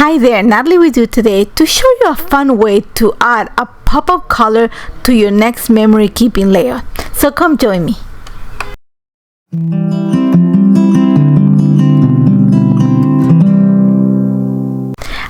Hi there, Natalie with you today to show you a fun way to add a pop of color to your next memory keeping layer. So come join me.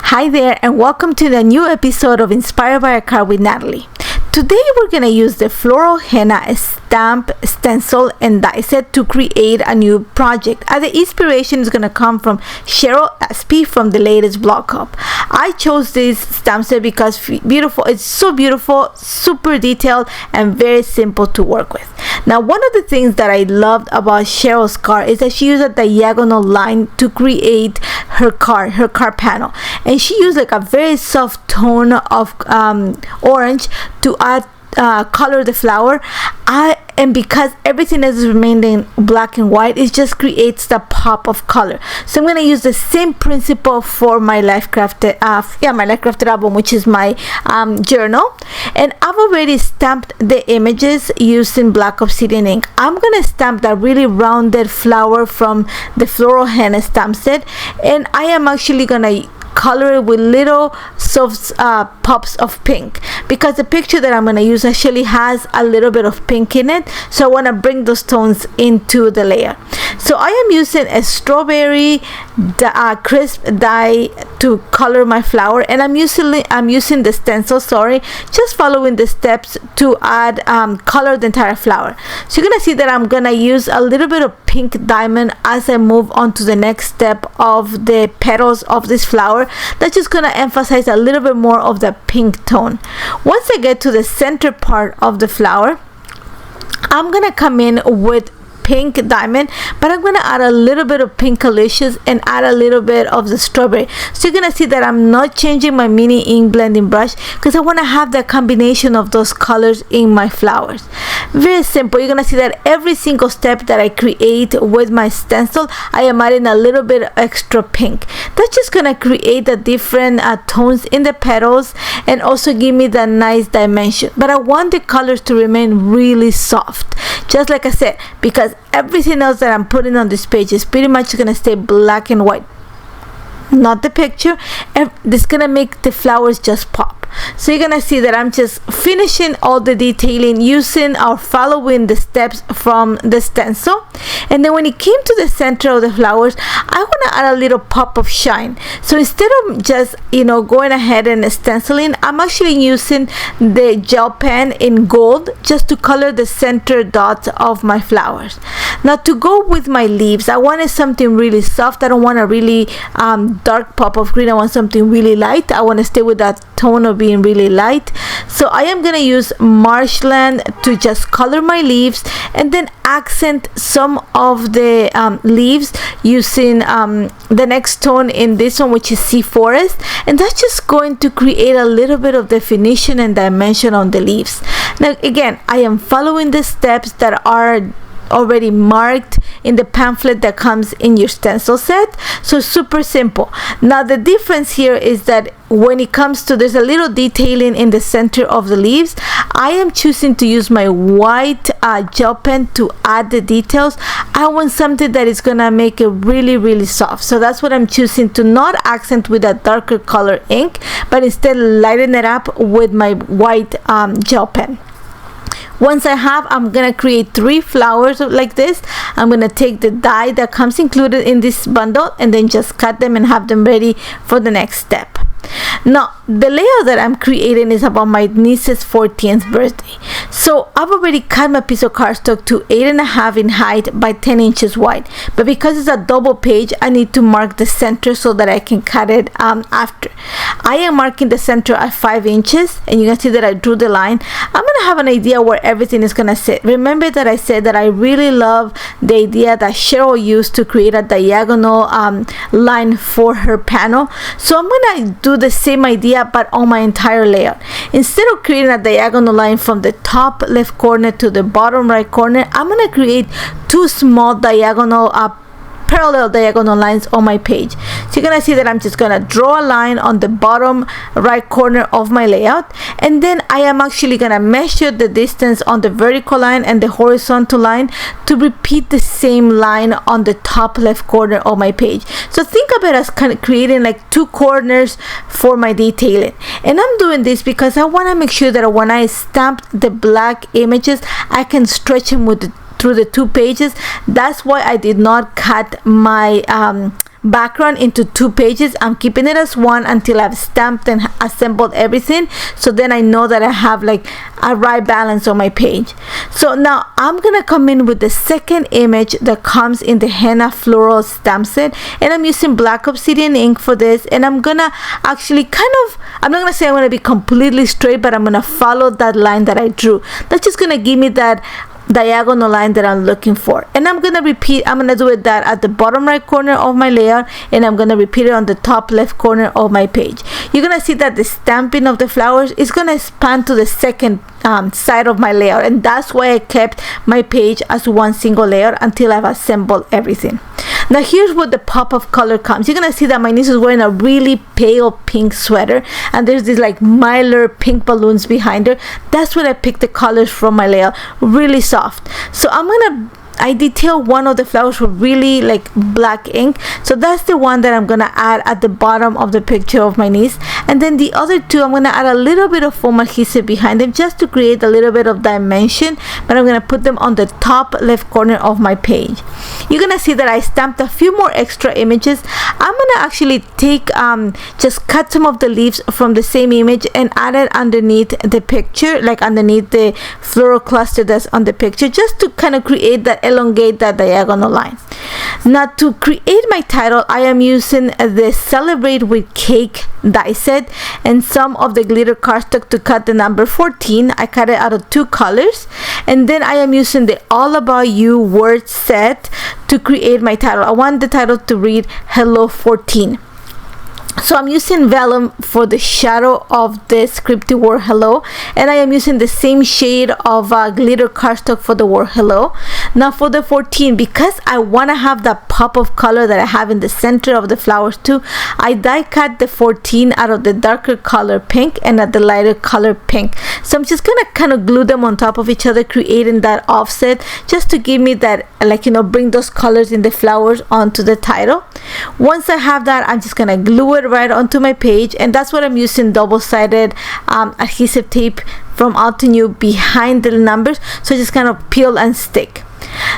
Hi there and welcome to the new episode of Inspired by a Card with Natalie. Today we're going to use the floral henna stamp, stencil, and die set to create a new project. And the inspiration is going to come from Cheryl SP from the latest blog hub. I chose this stamp set because it's so beautiful, super detailed, and very simple to work with. Now, one of the things that I loved about Cheryl's card is that she used a diagonal line to create her card panel, and she used like a very soft tone of orange to add color the flower. And because everything is remaining black and white, it just creates the pop of color. So I'm going to use the same principle for my Life Crafted album, which is my journal. And I've already stamped the images using black obsidian ink. I'm going to stamp that really rounded flower from the floral henna stamp set, and I am actually going to color it with little soft pops of pink, because the picture that I'm going to use actually has a little bit of pink in it, so I want to bring those tones into the layer. So I am using a strawberry crisp dye to color my flower, and I'm using the stencil, just following the steps to add color the entire flower. So you're gonna see that I'm gonna use a little bit of pink diamond as I move on to the next step of the petals of this flower. That's just gonna emphasize a little bit more of the pink tone. Once I get to the center part of the flower, I'm gonna come in with pink diamond, but I'm going to add a little bit of pink alicious and add a little bit of the strawberry. So you're going to see that I'm not changing my mini ink blending brush, because I want to have that combination of those colors in my flowers. Very simple. You're going to see that every single step that I create with my stencil, I am adding a little bit extra pink. That's just going to create the different tones in the petals and also give me that nice dimension. But I want the colors to remain really soft, just like I said, because everything else that I'm putting on this page is pretty much gonna stay black and white, not the picture, and this is gonna make the flowers just pop. So you're gonna see that I'm just finishing all the detailing using or following the steps from the stencil. And then when it came to the center of the flowers, I want to add a little pop of shine. So instead of just going ahead and stenciling, I'm actually using the gel pen in gold just to color the center dots of my flowers. Now, to go with my leaves, I wanted something really soft. I don't want a really dark pop of green. I want something really light. I want to stay with that tone of being really light. So I am going to use marshland to just color my leaves, and then accent some of the leaves using the next tone in this one, which is sea forest, and that's just going to create a little bit of definition and dimension on the leaves. Now again, I am following the steps that are already marked in the pamphlet that comes in your stencil set. So super simple. Now the difference here is that when it comes to, there's a little detailing in the center of the leaves. I am choosing to use my white gel pen to add the details. I want something that is gonna make it really, really soft. So that's what I'm choosing to not accent with a darker color ink, but instead lighten it up with my white gel pen. Once I'm gonna create 3 flowers like this. I'm gonna take the die that comes included in this bundle and then just cut them and have them ready for the next step. Now, the layout that I'm creating is about my niece's 14th birthday. So I've already cut my piece of cardstock to 8.5 in height by 10 inches wide. But because it's a double page, I need to mark the center so that I can cut it after. I am marking the center at 5 inches, and you can see that I drew the line. I'm gonna have an idea where everything is gonna sit. Remember that I said that I really love the idea that Cheryl used to create a diagonal line for her panel. So I'm gonna do the same idea but on my entire layout. Instead of creating a diagonal line from the top left corner to the bottom right corner, I'm gonna create 2 small diagonal parallel diagonal lines on my page. So you're gonna see that I'm just gonna draw a line on the bottom right corner of my layout, and then I am actually gonna measure the distance on the vertical line and the horizontal line to repeat the same line on the top left corner of my page. So think of it as kind of creating like two corners for my detailing. And I'm doing this because I want to make sure that when I stamp the black images, I can stretch them through the two pages. That's why I did not cut my background into two pages. I'm keeping it as one until I've stamped and assembled everything, so then I know that I have like a right balance on my page. So now I'm gonna come in with the second image that comes in the Henna Floral stamp set, and I'm using black Obsidian ink for this, and I'm gonna actually I'm not gonna say I'm gonna be completely straight, but I'm gonna follow that line that I drew. That's just gonna give me that diagonal line that I'm looking for, and I'm gonna do it that at the bottom right corner of my layout, and I'm gonna repeat it on the top left corner of my page. You're gonna see that the stamping of the flowers is gonna expand to the second side of my layout, and that's why I kept my page as one single layer until I've assembled everything. Now here's where the pop of color comes. You're gonna see that my niece is wearing a really pale pink sweater, and there's these like milder pink balloons behind her. That's where I picked the colors from my layout, really soft. So I detail one of the flowers with really like black ink, so that's the one that I'm gonna add at the bottom of the picture of my niece, and then the other two I'm gonna add a little bit of foam adhesive behind them just to create a little bit of dimension, but I'm gonna put them on the top left corner of my page. You're gonna see that I stamped a few more extra images. I'm gonna actually take just cut some of the leaves from the same image and add it underneath the picture, like underneath the floral cluster that's on the picture, just to kind of elongate that diagonal line. Now to create my title, I am using the Celebrate with Cake die set and some of the glitter cardstock to cut the number 14. I cut it out of two colors, and then I am using the All About You word set to create my title. I want the title to read Hello 14. So I'm using vellum for the shadow of the scripted word hello, and I am using the same shade of glitter cardstock for the word hello. Now for the 14, because I want to have that pop of color that I have in the center of the flowers too, I die cut the 14 out of the darker color pink and at the lighter color pink. So I'm just gonna kind of glue them on top of each other, creating that offset just to give me that, like, you know, bring those colors in the flowers onto the title. Once I have that, I'm just gonna glue it right onto my page, and that's what I'm using double-sided adhesive tape from Altenew behind the numbers, so just kind of peel and stick.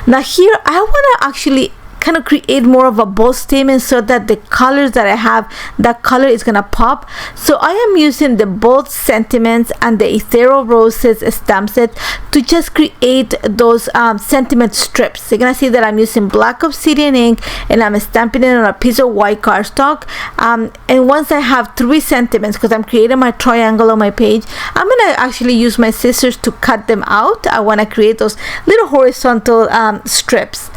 Now here I want to actually kind of create more of a bold statement so that the colors that I have, that color is gonna pop. So I am using the Bold Sentiments and the Ethereal Roses stamp set to just create those sentiment strips. You're gonna see that I'm using black Obsidian ink and I'm stamping it on a piece of white cardstock, and once I have 3 sentiments, because I'm creating my triangle on my page, I'm gonna actually use my scissors to cut them out. I want to create those little horizontal strips.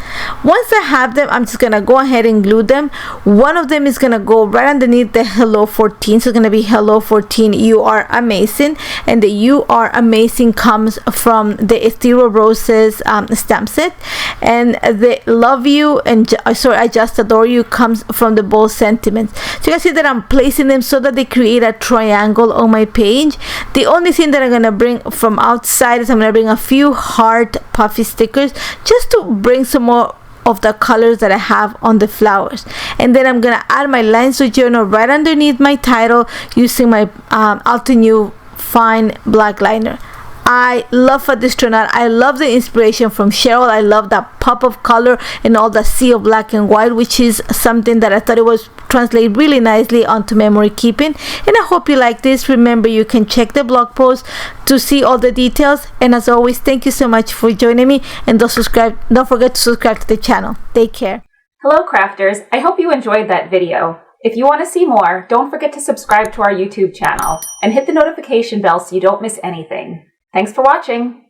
Once I have them, I'm just gonna go ahead and glue them. One of them is gonna go right underneath the Hello 14, so it's gonna be Hello 14, you are amazing, and the you are amazing comes from the Ethereal Roses stamp set, and the love you and I just adore you comes from the Bold Sentiments. So you can see that I'm placing them so that they create a triangle on my page. The only thing that I'm gonna bring from outside is I'm gonna bring a few heart puffy stickers just to bring some more of the colors that I have on the flowers, and then I'm gonna add my lines of journal right underneath my title using my Altenew fine black liner. I love how this turned out. I love the inspiration from Cheryl. I love that pop of color and all the sea of black and white, which is something that I thought it was translate really nicely onto memory keeping. And I hope you like this. Remember, you can check the blog post to see all the details, and as always, thank you so much for joining me, and don't forget to subscribe to the channel. Take care. Hello crafters, I hope you enjoyed that video. If you want to see more, don't forget to subscribe to our YouTube channel and hit the notification bell so you don't miss anything. Thanks for watching.